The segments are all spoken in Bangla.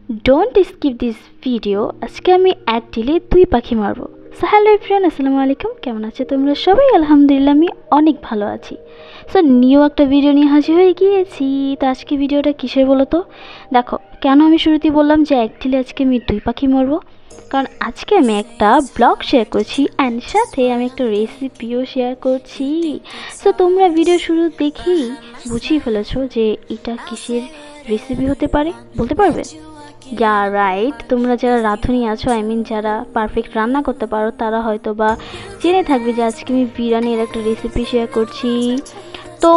Don't skip this video. আজকে আমি এক ঢিলে দুই পাখি মারবো। সো হ্যালো এভরিওয়ান, আসসালামু আলাইকুম। কেমন আছে তোমরা সবাই? আলহামদুলিল্লাহ আমি অনেক ভালো আছি। সো নিউ একটা ভিডিও নিয়ে হাজির হয়ে গিয়েছি। তো আজকে ভিডিওটা কিসের বলো তো? দেখো, কেন আমি শুরুতেই বললাম যে এক ঢিলে আজকে আমি দুই পাখি মারবো, কারণ আজকে আমি একটা ব্লগ শেয়ার করছি অ্যান্ড সাথে আমি একটা রেসিপিও শেয়ার করছি। সো তোমরা ভিডিও শুরু দেখেই বুঝিয়ে ফেলেছো যে এটা কিসের রেসিপি হতে পারে, বলতে পারবে? ইয়া রাইট, তোমরা যারা রাঁধুনি আছো, যারা পারফেক্ট রান্না করতে পারো, তারা হয়তো বা জেনে থাকবে যে আজকে আমি বিরিয়ানির একটা রেসিপি শেয়ার করছি। তো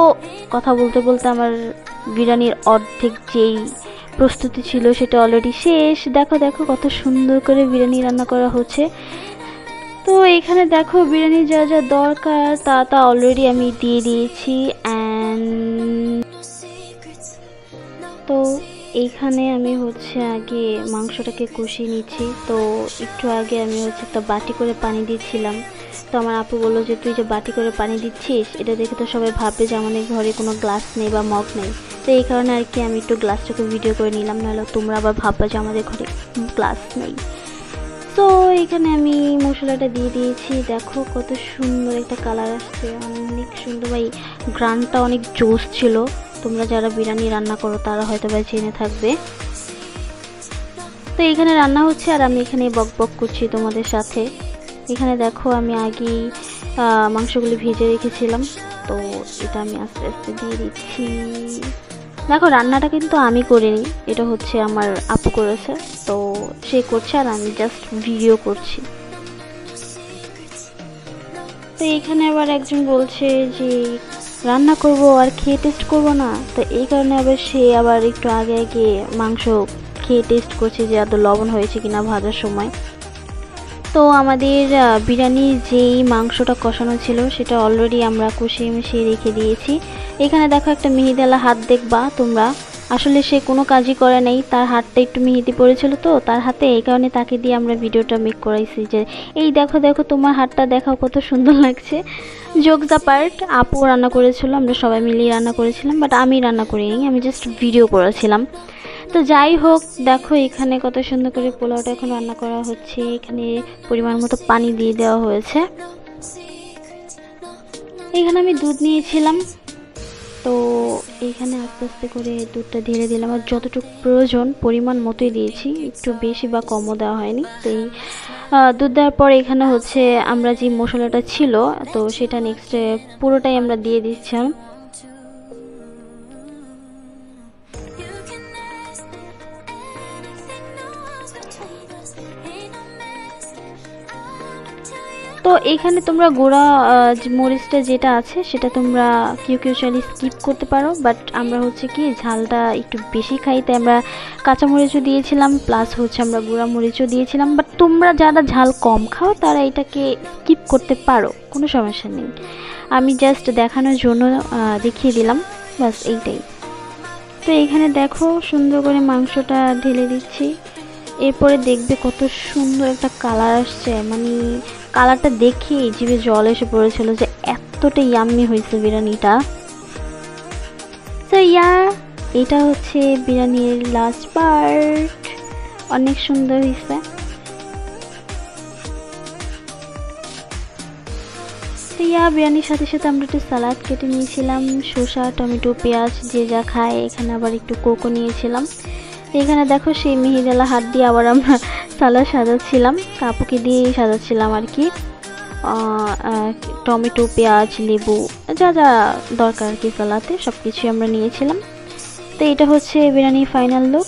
কথা বলতে বলতে আমার বিরিয়ানির অর্ধেক যেই প্রস্তুতি ছিল সেটা অলরেডি শেষ। দেখো দেখো কত সুন্দর করে বিরিয়ানি রান্না করা হচ্ছে। তো এখানে দেখো বিরিয়ানি যা যা দরকার তা অলরেডি আমি দিয়ে দিয়েছি। অ্যান্ড তো এইখানে আমি আগে মাংসটাকে কষিয়ে নিচ্ছি। তো একটু আগে আমি একটা বাটি করে পানি দিচ্ছিলাম। তো আমার আপু বললো যে তুই যে বাটি করে পানি দিচ্ছিস, এটা দেখে তো সবাই ভাববে যে আমাদের ঘরে কোনো গ্লাস নেই বা মগ নেই। তো এই কারণে আর কি আমি একটু গ্লাসটাকে ভিডিও করে নিলাম, নাহলে তোমরা আবার ভাববা যে আমাদের ঘরে গ্লাস নেই। তো এখানে আমি মশলাটা দিয়ে দিয়েছি। দেখো কত সুন্দর একটা কালার আসছে, অনেক সুন্দর ভাই। গ্রানটা অনেক জোস ছিল। তোমরা যারা বিরিয়ানি রান্না করো তারা হয়তো বা জেনে থাকবে। তো এখানে রান্না হচ্ছে আর আমি এখানে বক বক করছি তোমাদের সাথে। এখানে দেখো আমি আগেই মাংসগুলি ভেজে রেখেছিলাম। তো এটা আমি আস্তে আস্তে দিয়ে দিচ্ছি। দেখো রান্নাটা কিন্তু আমি করিনি, এটা আমার আপু করেছে। তো সে করছে আর আমি জাস্ট ভিডিও করছি। তো এখানে আবার একজন বলছে যে রান্না করব আর খেয়ে টেস্ট করব না। তো এই কারণে আবার সে আবার একটু আগে আগে মাংস খেয়ে টেস্ট করছে যে আদৌ লবণ হয়েছে কিনা ভাজার সময়। তো আমাদের বিরিয়ানির যেই মাংসটা কষানো ছিল সেটা অলরেডি আমরা কষিয়ে মিশিয়ে রেখে দিয়েছি। এখানে দেখো একটা মিহিদালা হাত দেখবা তোমরা, আসলে সে কোনো কাজই করে নাই, তার হাতটা একটু মিহিদি পড়েছিল তো তার হাতে, এই কারণে তাকে দিয়ে আমরা ভিডিওটা মেক করাইছি যে এই দেখো দেখো তোমার হাতটা দেখাও কত সুন্দর লাগছে। জোক দ্য পার্ট, আপু রান্না করেছিল, আমরা সবাই মিলিয়ে রান্না করেছিলাম, বাট আমি রান্না করিনি, আমি জাস্ট ভিডিও করেছিলাম। তো যাই হোক, দেখো এখানে কত সুন্দর করে পোলাওটা এখন রান্না করা হচ্ছে। এখানে পরিমাণ মতো পানি দিয়ে দেওয়া হয়েছে। এখানে আমি দুধ নিয়েছিলাম, তো এইখানে আস্তে আস্তে করে দুধটা ঢেলে দিলাম আর যতটুকু প্রয়োজন পরিমাণ মতোই দিয়েছি, একটু বেশি বা কমও দেওয়া হয়নি। তো এই দুধ দেওয়ার পর এখানে আমরা যে মশলাটা ছিল তো সেটা নেক্সটে পুরোটাই আমরা দিয়ে দিচ্ছিলাম। তো এইখানে তোমরা গুঁড়া মরিচটা যেটা আছে সেটা তোমরা কেউ কেউ চাইলে স্কিপ করতে পারো, বাট আমরা কি ঝালটা একটু বেশি খাই, তাই আমরা কাঁচা মরিচও দিয়েছিলাম, প্লাস আমরা গুঁড়া মরিচও দিয়েছিলাম। বাট তোমরা যারা ঝাল কম খাও তারা এটাকে স্কিপ করতে পারো, কোনো সমস্যা নেই। আমি জাস্ট দেখানোর জন্য দেখিয়ে দিলাম, বাস এইটাই। তো এইখানে দেখো সুন্দর করে মাংসটা ঢেলে দিচ্ছি। এরপরে দেখবে কত সুন্দর একটা কালার আসছে, মানে কালারটা দেখে জিভে জল এসে পড়েছিল যে এতটা ইয়াম্মি হয়েছে বিরিয়ানিটা। তো এটা বিরিয়ানির লাস্ট পার্ট, অনেক সুন্দর হয়েছে। তো বিরিয়ানির সাথে সাথে আমরা একটু সালাদ কেটে নিয়েছিলাম, শসা টমেটো পেঁয়াজ যে যা খায়। এখানে আবার একটু কোকো নিয়েছিলাম। এখানে দেখো সেই মিহিদালা হাত দিয়ে আবার আমরা সালাদ সাজাচ্ছিলাম, কাপুকে দিয়ে সাজাচ্ছিলাম আর কি। টমেটো পেঁয়াজ লেবু যা যা দরকার আর কি সালাতে, সব কিছুই আমরা নিয়েছিলাম। তো এটা বিরিয়ানির ফাইনাল লুক।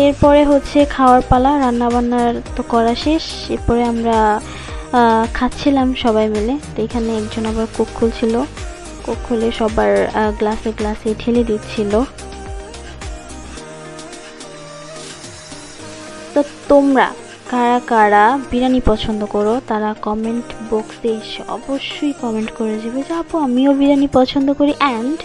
এরপরে খাওয়ার পালা, রান্না বান্নার তো করা শেষ। এরপরে আমরা খাচ্ছিলাম সবাই মিলে। তো এখানে একজন আবার কোক খুলছিল, কোক খুলে সবার গ্লাসে গ্লাসে ঢেলে দিচ্ছিল। তো তোমরা কারা কারা বিরিয়ানি পছন্দ করো তারা কমেন্ট বক্সে এসে অবশ্যই কমেন্ট করে যাবে যে আপু আমিও বিরিয়ানি পছন্দ করি। অ্যান্ড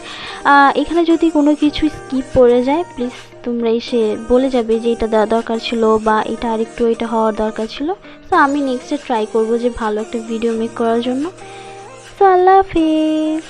এখানে যদি কোনো কিছু স্কিপ পড়ে যায় প্লিজ তোমরা এসে বলে যাবে যে এটা দেওয়া দরকার ছিল বা এটা আরেকটু এটা হওয়ার দরকার ছিল। তো আমি নেক্সটে ট্রাই করবো যে ভালো একটা ভিডিও মেক করার জন্য। তো আল্লাহ হাফিজ।